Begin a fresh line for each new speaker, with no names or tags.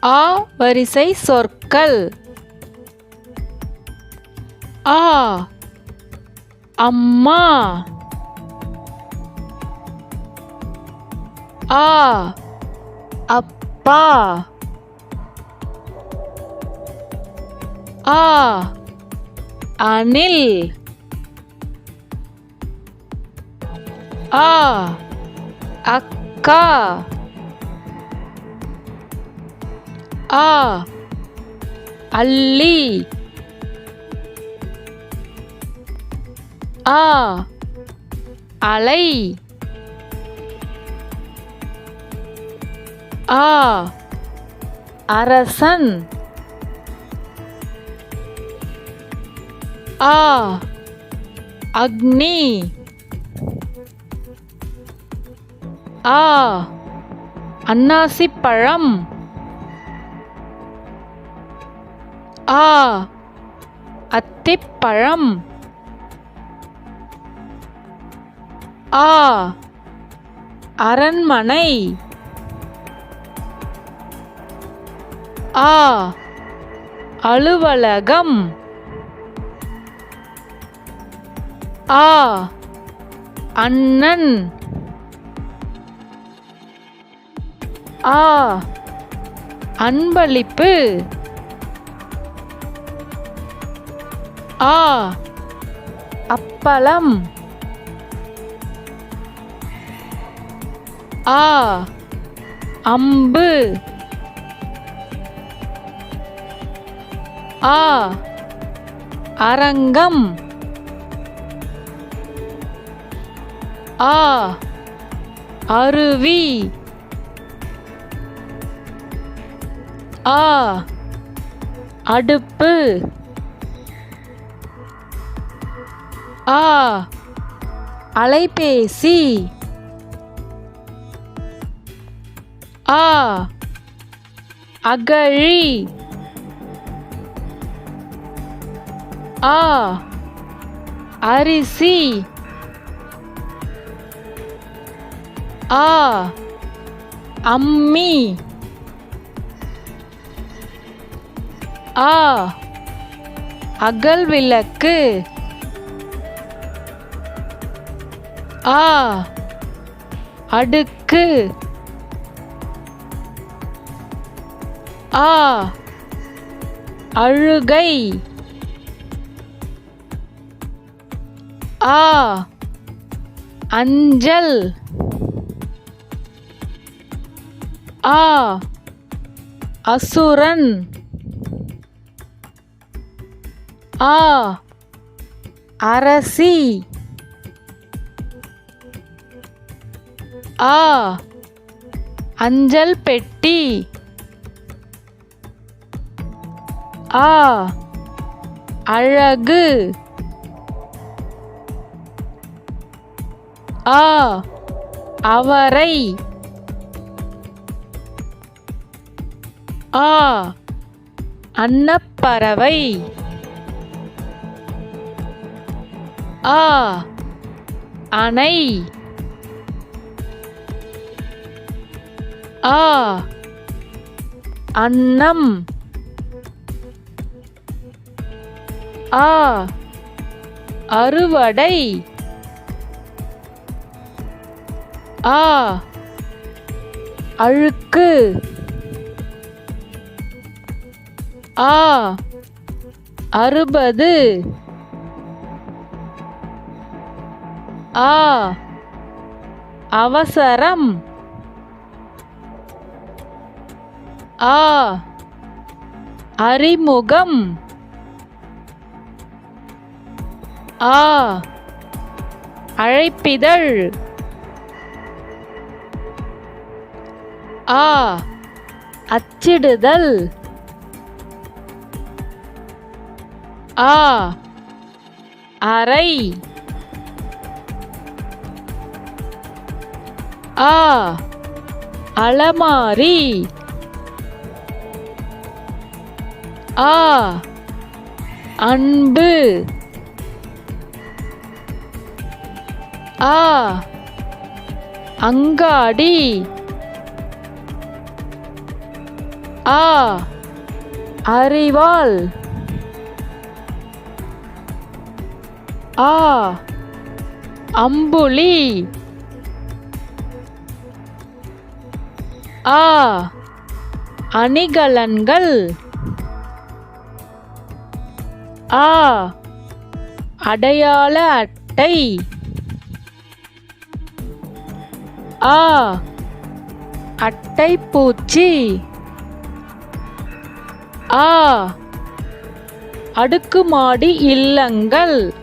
ஆ வரிசை சொற்கள். ஆ அம்மா. ஆ அப்பா. ஆ அணில். ஆ அக்கா. ஆ அல்லி. ஆ அலை. ஆ அரசன். ஆ அக்னி. ஆ அன்னாசிப்பழம். ஆ அத்திப்பழம். ஆ அரண்மனை. ஆ அலுவலகம். ஆ அண்ணன். ஆ அன்பளிப்பு. ஆ அப்பளம். ஆ அம்பு. ஆ அரங்கம். ஆ அருவி. ஆ அடுப்பு. ஆ அலைபேசி. ஆ அகழி. ஆ அரிசி. ஆ அம்மி. ஆ அகல் விளக்கு. ஆ அடுக்கு. ஆ அழுகை. ஆ அஞ்சல். ஆ அசுரன். ஆ அரசி. ஆ அஞ்சல் பெட்டி. ஆ அழகு. ஆ அவரை. ஆ அன்னப்பறவை. ஆ அணை. ஆ அன்னம். ஆ அறுவடை. ஆ அழுக்கு. ஆ அறுபது. ஆ அவசரம். ஆ அறிமுகம். ஆ அழைப்பிதழ். ஆ அச்சிடுதல். ஆ அறை. ஆ அலமாரி. ஆ அன்பு. ஆ அங்காடி. ஆ அரிவாள். ஆ அம்புலி. ஆ அணிகலன்கள். ஆ அடையாள அட்டை. ஆ அட்டைப்பூச்சி. ஆ அடுக்குமாடி இல்லங்கள்.